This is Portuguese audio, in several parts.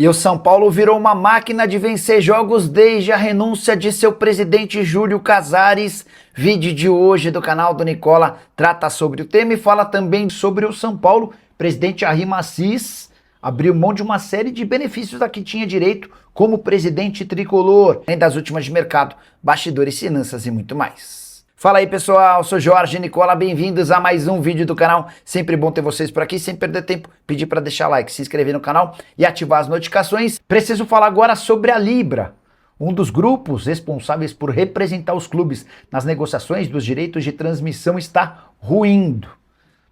E o São Paulo virou uma máquina de vencer jogos desde a renúncia de seu presidente Júlio Casares. Vídeo de hoje do canal do Nicola trata sobre o tema e fala também sobre o São Paulo. Presidente Arrim Assis abriu mão de uma série de benefícios a que tinha direito como presidente tricolor, além das últimas de mercado, bastidores, finanças e muito mais. Fala aí pessoal, sou Jorge Nicola, bem-vindos a mais um vídeo do canal. Sempre bom ter vocês por aqui, sem perder tempo, pedir para deixar like, se inscrever no canal e ativar as notificações. Preciso falar agora sobre a Libra, um dos grupos responsáveis por representar os clubes nas negociações dos direitos de transmissão está ruindo.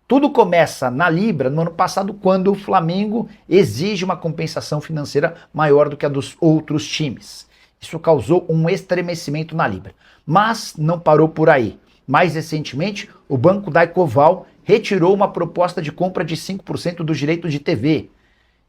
Tudo começa na Libra no ano passado, quando o Flamengo exige uma compensação financeira maior do que a dos outros times. Isso causou um estremecimento na Libra. Mas não parou por aí. Mais recentemente, o banco Daicoval retirou uma proposta de compra de 5% dos direitos de TV.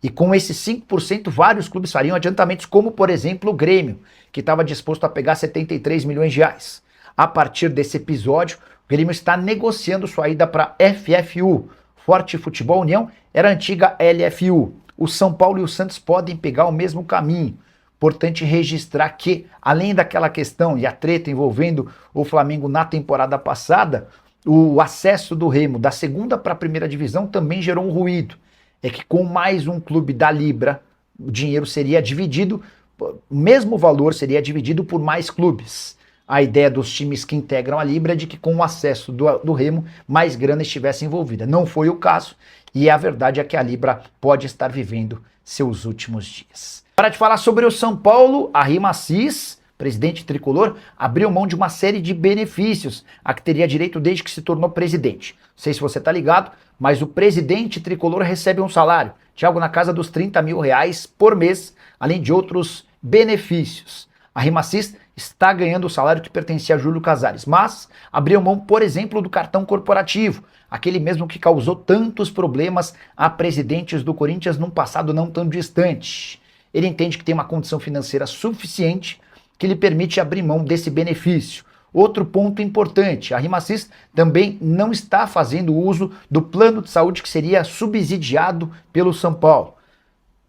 E com esses 5%, vários clubes fariam adiantamentos, como por exemplo o Grêmio, que estava disposto a pegar 73 milhões de reais. A partir desse episódio, o Grêmio está negociando sua ida para a FFU. Forte Futebol União era a antiga LFU. O São Paulo e o Santos podem pegar o mesmo caminho. Importante registrar que, além daquela questão e a treta envolvendo o Flamengo na temporada passada, o acesso do Remo da segunda para a primeira divisão também gerou um ruído. É que com mais um clube da Libra, o dinheiro seria dividido, o mesmo valor seria dividido por mais clubes. A ideia dos times que integram a Libra é de que com o acesso do Remo, mais grana estivesse envolvida. Não foi o caso, e a verdade é que a Libra pode estar vivendo seus últimos dias. Para de falar sobre o São Paulo, Arrim Assis, presidente tricolor, abriu mão de uma série de benefícios a que teria direito desde que se tornou presidente. Não sei se você está ligado, mas o presidente tricolor recebe um salário de algo na casa dos 30 mil reais por mês, além de outros benefícios. Arrim Assis está ganhando o salário que pertencia a Júlio Casares, mas abriu mão, por exemplo, do cartão corporativo, aquele mesmo que causou tantos problemas a presidentes do Corinthians num passado não tão distante. Ele entende que tem uma condição financeira suficiente que lhe permite abrir mão desse benefício. Outro ponto importante, Arrim Assis também não está fazendo uso do plano de saúde que seria subsidiado pelo São Paulo.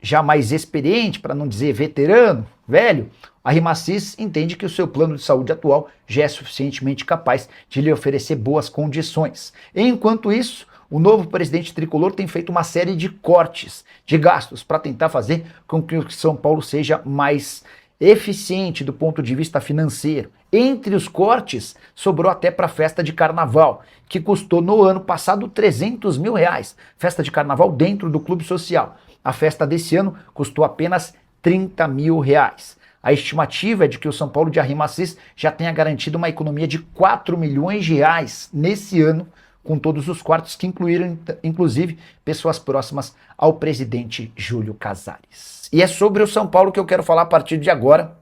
Já mais experiente, para não dizer veterano, velho, Arrim Assis entende que o seu plano de saúde atual já é suficientemente capaz de lhe oferecer boas condições. Enquanto isso, o novo presidente tricolor tem feito uma série de cortes de gastos para tentar fazer com que o São Paulo seja mais eficiente do ponto de vista financeiro. Entre os cortes, sobrou até para a festa de carnaval, que custou no ano passado 300 mil reais. Festa de carnaval dentro do clube social. A festa desse ano custou apenas 30 mil reais. A estimativa é de que o São Paulo de Arrim Assis já tenha garantido uma economia de 4 milhões de reais nesse ano, com todos os cortes que incluíram, inclusive, pessoas próximas ao presidente Júlio Casares. E é sobre o São Paulo que eu quero falar a partir de agora.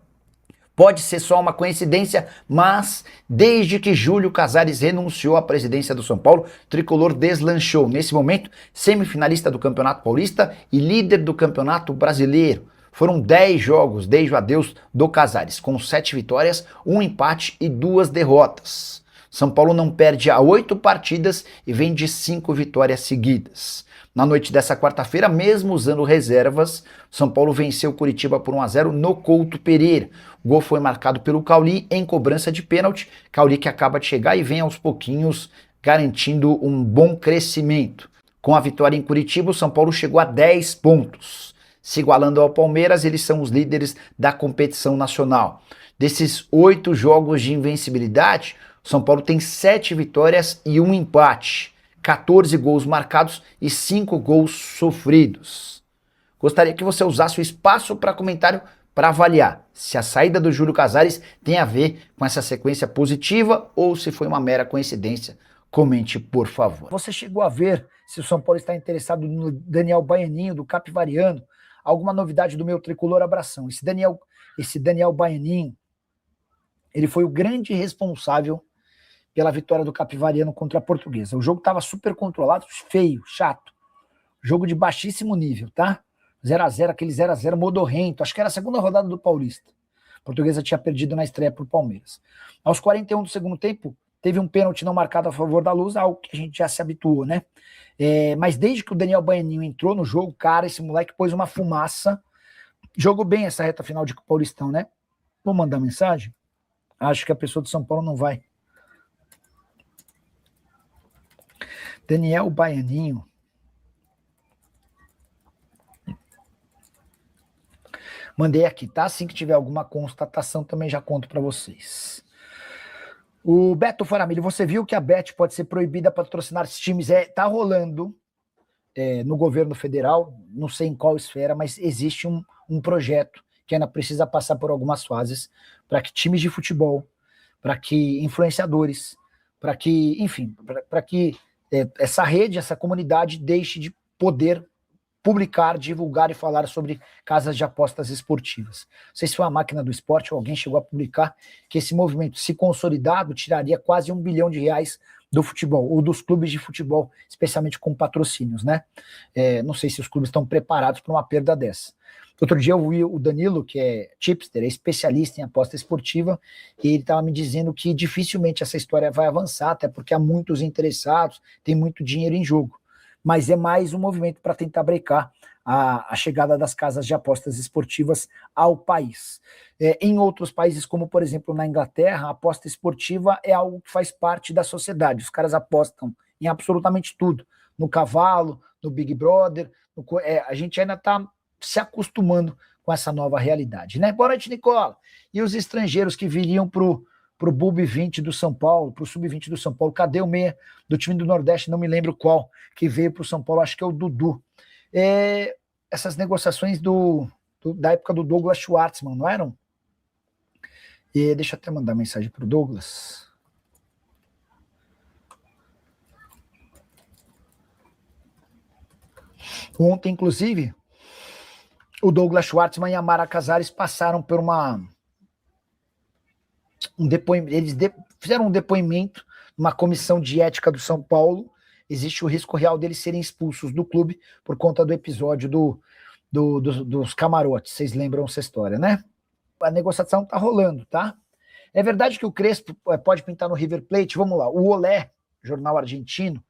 Pode ser só uma coincidência, mas desde que Júlio Casares renunciou à presidência do São Paulo, o tricolor deslanchou. Nesse momento, semifinalista do Campeonato Paulista e líder do Campeonato Brasileiro. Foram 10 jogos desde o adeus do Casares, com 7 vitórias, 1 empate e 2 derrotas. São Paulo não perde há 8 partidas e vem de 5 vitórias seguidas. Na noite dessa quarta-feira, mesmo usando reservas, São Paulo venceu o Curitiba por 1-0 no Couto Pereira. O gol foi marcado pelo Cauli em cobrança de pênalti. Cauli que acaba de chegar e vem aos pouquinhos garantindo um bom crescimento. Com a vitória em Curitiba, o São Paulo chegou a 10 pontos. Se igualando ao Palmeiras, eles são os líderes da competição nacional. Desses 8 jogos de invencibilidade, São Paulo tem 7 vitórias e 1 empate, 14 gols marcados e 5 gols sofridos. Gostaria que você usasse o espaço para comentário para avaliar se a saída do Júlio Casares tem a ver com essa sequência positiva ou se foi uma mera coincidência. Comente, por favor. Você chegou a ver se o São Paulo está interessado no Daniel Baianinho, do Capivariano? Alguma novidade do meu tricolor abração? Esse Daniel Baianinho, ele foi o grande responsável pela vitória do Capivariano contra a Portuguesa. O jogo estava super controlado, feio, chato. Jogo de baixíssimo nível, tá? 0-0, aquele 0-0 modorrento. Acho que era a segunda rodada do Paulista. A Portuguesa tinha perdido na estreia pro Palmeiras. Aos 41 do segundo tempo, teve um pênalti não marcado a favor da Luz, algo que a gente já se habituou, né? Mas desde que o Daniel Baianinho entrou no jogo, cara, esse moleque pôs uma fumaça Jogou bem essa reta final de Paulistão, né? Vou mandar mensagem. Acho que a pessoa do São Paulo não vai. Daniel Baianinho. Mandei aqui, tá? Assim que tiver alguma constatação, também já conto para vocês. O Beto Faramilho, você viu que a Bet pode ser proibida para patrocinar esses times? Tá rolando no governo federal, não sei em qual esfera, mas existe um projeto que ainda precisa passar por algumas fases para que times de futebol, para que influenciadores, para que, enfim, para que essa rede, essa comunidade deixe de poder publicar, divulgar e falar sobre casas de apostas esportivas. Não sei se foi a Máquina do Esporte ou alguém chegou a publicar que esse movimento, se consolidado, tiraria quase R$1 bilhão do futebol, ou dos clubes de futebol, especialmente com patrocínios, né? Não sei se os clubes estão preparados para uma perda dessa. Outro dia eu vi o Danilo, que é tipster, é especialista em aposta esportiva, e ele estava me dizendo que dificilmente essa história vai avançar, até porque há muitos interessados, tem muito dinheiro em jogo. Mas é mais um movimento para tentar brecar a chegada das casas de apostas esportivas ao país. Em outros países, como por exemplo na Inglaterra, a aposta esportiva é algo que faz parte da sociedade. Os caras apostam em absolutamente tudo. No cavalo, no Big Brother. A gente ainda está se acostumando com essa nova realidade, né? Boa noite, Nicola. E os estrangeiros que viriam para o Sub-20 do São Paulo, para o Sub-20 do São Paulo, cadê o meia do time do Nordeste? Não me lembro qual, que veio para o São Paulo, acho que é o Dudu. Essas negociações da época do Douglas Schwartzman, não eram? Deixa eu até mandar mensagem para o Douglas. Ontem, inclusive, o Douglas Schwartzman e a Mara Casares passaram por eles fizeram um depoimento numa comissão de ética do São Paulo. Existe o risco real deles serem expulsos do clube por conta do episódio dos camarotes. Vocês lembram essa história, né? A negociação tá rolando, tá? É verdade que o Crespo pode pintar no River Plate? Vamos lá. O Olé, jornal argentino,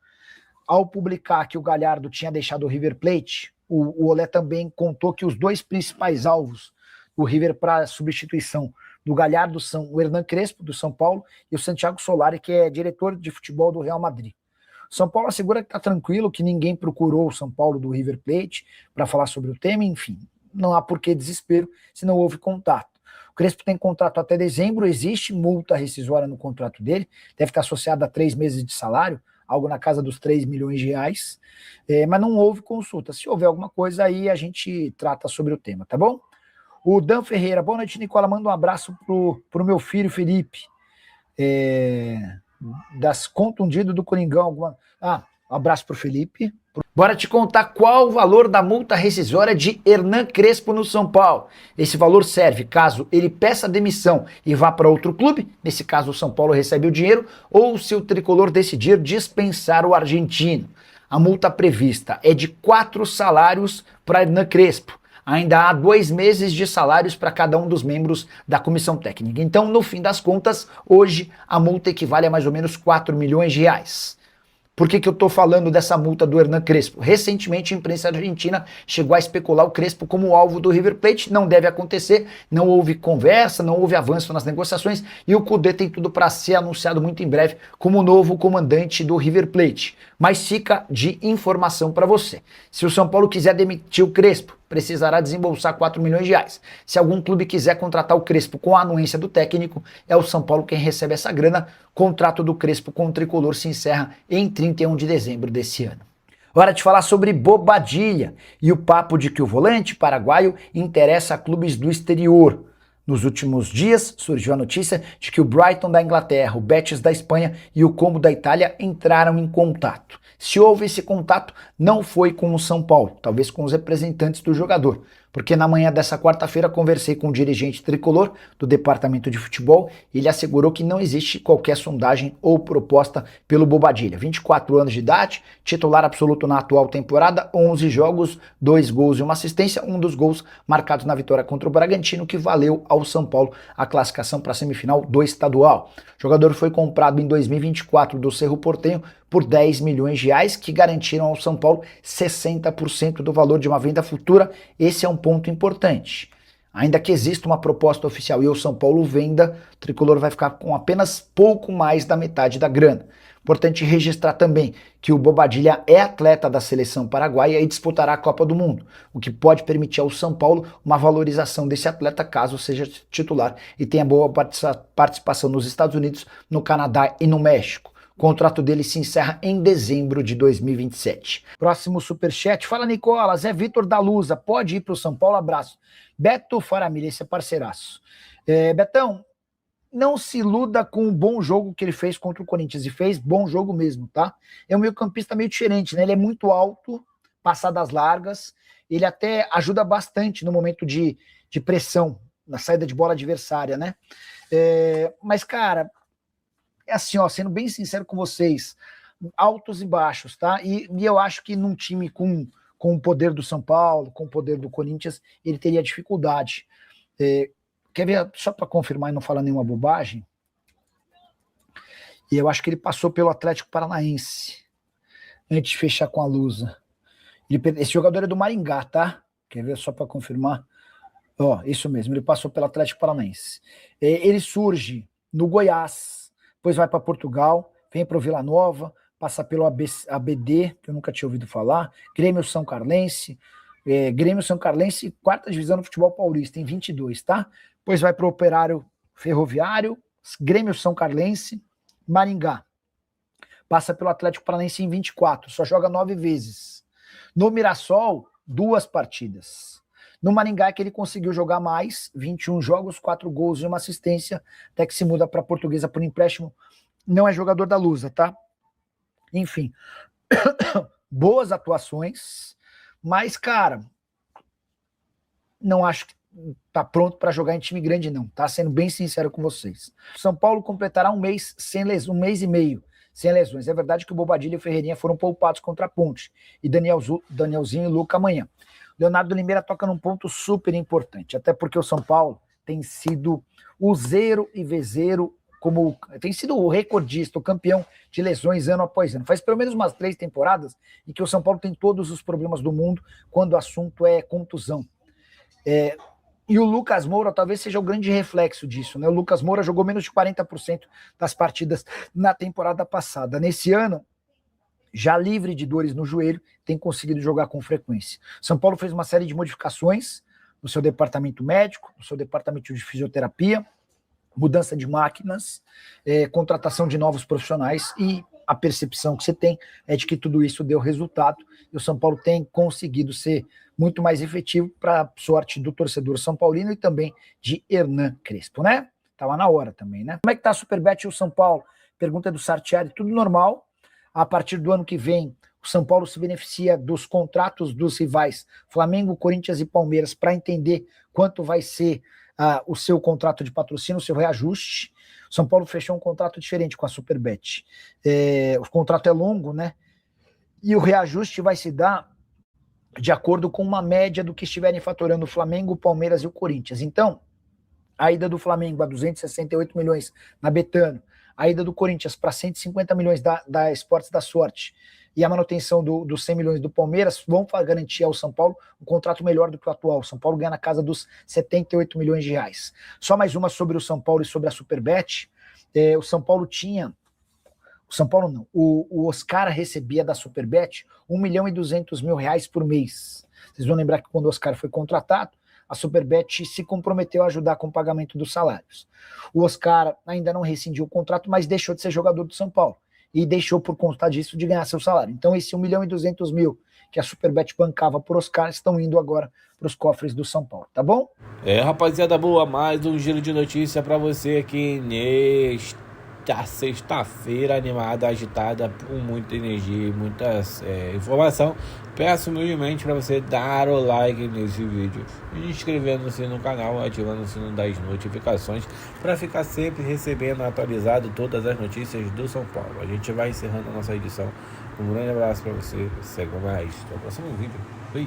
ao publicar que o Galhardo tinha deixado o River Plate, o Olé também contou que os dois principais alvos do River para substituição do Galhardo são o Hernan Crespo, do São Paulo, e o Santiago Solari, que é diretor de futebol do Real Madrid. O São Paulo assegura que está tranquilo, que ninguém procurou o São Paulo do River Plate para falar sobre o tema, enfim, não há por que desespero se não houve contato. O Crespo tem contrato até dezembro, existe multa rescisória no contrato dele, deve estar associada a 3 meses de salário, algo na casa dos 3 milhões de reais, mas não houve consulta. Se houver alguma coisa aí, a gente trata sobre o tema, tá bom? O Dan Ferreira, boa noite, Nicola, manda um abraço pro meu filho Felipe, das contundido do Coringão. Um abraço pro Felipe. Bora te contar qual o valor da multa rescisória de Hernan Crespo no São Paulo. Esse valor serve caso ele peça demissão e vá para outro clube, nesse caso o São Paulo recebe o dinheiro, ou se o tricolor decidir dispensar o argentino. A multa prevista é de 4 salários para Hernan Crespo. Ainda há 2 meses de salários para cada um dos membros da comissão técnica. Então, no fim das contas, hoje a multa equivale a mais ou menos 4 milhões de reais. Por que eu estou falando dessa multa do Hernan Crespo? Recentemente, a imprensa argentina chegou a especular o Crespo como alvo do River Plate. Não deve acontecer, não houve conversa, não houve avanço nas negociações e o Cudê tem tudo para ser anunciado muito em breve como o novo comandante do River Plate. Mas fica de informação para você. Se o São Paulo quiser demitir o Crespo, precisará desembolsar 4 milhões de reais. Se algum clube quiser contratar o Crespo com a anuência do técnico, é o São Paulo quem recebe essa grana. Contrato do Crespo com o Tricolor se encerra em 31 de dezembro desse ano. Hora de falar sobre Bobadilha e o papo de que o volante paraguaio interessa a clubes do exterior. Nos últimos dias surgiu a notícia de que o Brighton da Inglaterra, o Betis da Espanha e o Como da Itália entraram em contato. Se houve esse contato, não foi com o São Paulo, talvez com os representantes do jogador, porque na manhã dessa quarta-feira conversei com o dirigente tricolor do departamento de futebol e ele assegurou que não existe qualquer sondagem ou proposta pelo Bobadilha. 24 anos de idade, titular absoluto na atual temporada, 11 jogos, 2 gols e 1 assistência, um dos gols marcados na vitória contra o Bragantino, que valeu ao São Paulo a classificação para a semifinal do estadual. O jogador foi comprado em 2024 do Cerro Porteño por 10 milhões de reais, que garantiram ao São Paulo 60% do valor de uma venda futura. Esse é um ponto importante. Ainda que exista uma proposta oficial e o São Paulo venda, o Tricolor vai ficar com apenas pouco mais da metade da grana. Importante registrar também que o Bobadilla é atleta da seleção paraguaia e disputará a Copa do Mundo, o que pode permitir ao São Paulo uma valorização desse atleta caso seja titular e tenha boa participação nos Estados Unidos, no Canadá e no México. O contrato dele se encerra em dezembro de 2027. Próximo superchat. Fala, Nicolas. É Vitor da Lusa. Pode ir para o São Paulo? Abraço. Beto Faramilha, esse é parceiraço. Betão, não se iluda com o bom jogo que ele fez contra o Corinthians. E fez bom jogo mesmo, tá? É um meio-campista meio diferente, né? Ele é muito alto, passadas largas. Ele até ajuda bastante no momento de pressão, na saída de bola adversária, né? Mas, cara, é assim, ó, sendo bem sincero com vocês, altos e baixos, tá? E eu acho que num time com o poder do São Paulo, com o poder do Corinthians, ele teria dificuldade. Quer ver, só para confirmar e não falar nenhuma bobagem, e eu acho que ele passou pelo Atlético Paranaense, antes de fechar com a Lusa. Esse jogador é do Maringá, tá? Quer ver, só para confirmar? Ó, isso mesmo, ele passou pelo Atlético Paranaense. Ele surge no Goiás, depois vai para Portugal, vem para o Vila Nova, passa pelo ABD, que eu nunca tinha ouvido falar, Grêmio São Carlense, Grêmio São Carlense, 4ª divisão do futebol paulista, em 22, tá? Depois vai para o Operário Ferroviário, Grêmio São Carlense, Maringá. Passa pelo Atlético Paranaense em 24, só joga 9 vezes. No Mirassol, 2 partidas. No Maringá é que ele conseguiu jogar mais, 21 jogos, 4 gols e 1 assistência, até que se muda para a Portuguesa por empréstimo. Não é jogador da Lusa, tá? Enfim, boas atuações, mas, cara, não acho que tá pronto para jogar em time grande, não, tá? Sendo bem sincero com vocês. São Paulo completará um mês e meio sem lesões. É verdade que o Bobadilla e o Ferreirinha foram poupados contra a Ponte, e Danielzinho e Luca amanhã. Leonardo Limeira toca num ponto super importante, até porque o São Paulo tem sido o zero e vezeiro, tem sido o recordista, o campeão de lesões ano após ano. Faz pelo menos umas 3 temporadas em que o São Paulo tem todos os problemas do mundo quando o assunto é contusão. E o Lucas Moura talvez seja o grande reflexo disso, né? O Lucas Moura jogou menos de 40% das partidas na temporada passada. Nesse ano, já livre de dores no joelho, tem conseguido jogar com frequência. São Paulo fez uma série de modificações no seu departamento médico, no seu departamento de fisioterapia, mudança de máquinas, contratação de novos profissionais, e a percepção que você tem é de que tudo isso deu resultado, e o São Paulo tem conseguido ser muito mais efetivo, para sorte do torcedor são paulino e também de Hernan Crespo, né? Tava na hora também, né? Como é que tá a Superbet e o São Paulo? Pergunta do Sartieri, tudo normal. A partir do ano que vem, o São Paulo se beneficia dos contratos dos rivais Flamengo, Corinthians e Palmeiras para entender quanto vai ser o seu contrato de patrocínio, o seu reajuste. O São Paulo fechou um contrato diferente com a Superbet. O contrato é longo, né? E o reajuste vai se dar de acordo com uma média do que estiverem faturando o Flamengo, o Palmeiras e o Corinthians. Então, a ida do Flamengo a 268 milhões na Betano, a ida do Corinthians para 150 milhões da Esportes da Sorte e a manutenção dos 100 milhões do Palmeiras vão garantir ao São Paulo um contrato melhor do que o atual. O São Paulo ganha na casa dos 78 milhões de reais. Só mais uma sobre o São Paulo e sobre a Superbet. O São Paulo tinha... O São Paulo não. O Oscar recebia da Superbet 1.200.000 reais por mês. Vocês vão lembrar que quando o Oscar foi contratado, a Superbet se comprometeu a ajudar com o pagamento dos salários. O Oscar ainda não rescindiu o contrato, mas deixou de ser jogador do São Paulo. E deixou, por conta disso, de ganhar seu salário. Então, esse 1.200.000 que a Superbet bancava por Oscar estão indo agora para os cofres do São Paulo, tá bom? Rapaziada boa, mais um giro de notícia para você aqui nesta sexta-feira animada, agitada, com muita energia e muita informação. Peço humildemente para você dar o like nesse vídeo, inscrevendo-se no canal, ativando o sino das notificações para ficar sempre recebendo atualizado todas as notícias do São Paulo. A gente vai encerrando a nossa edição. Um grande abraço para você, segue mais. Até o próximo vídeo. Fui.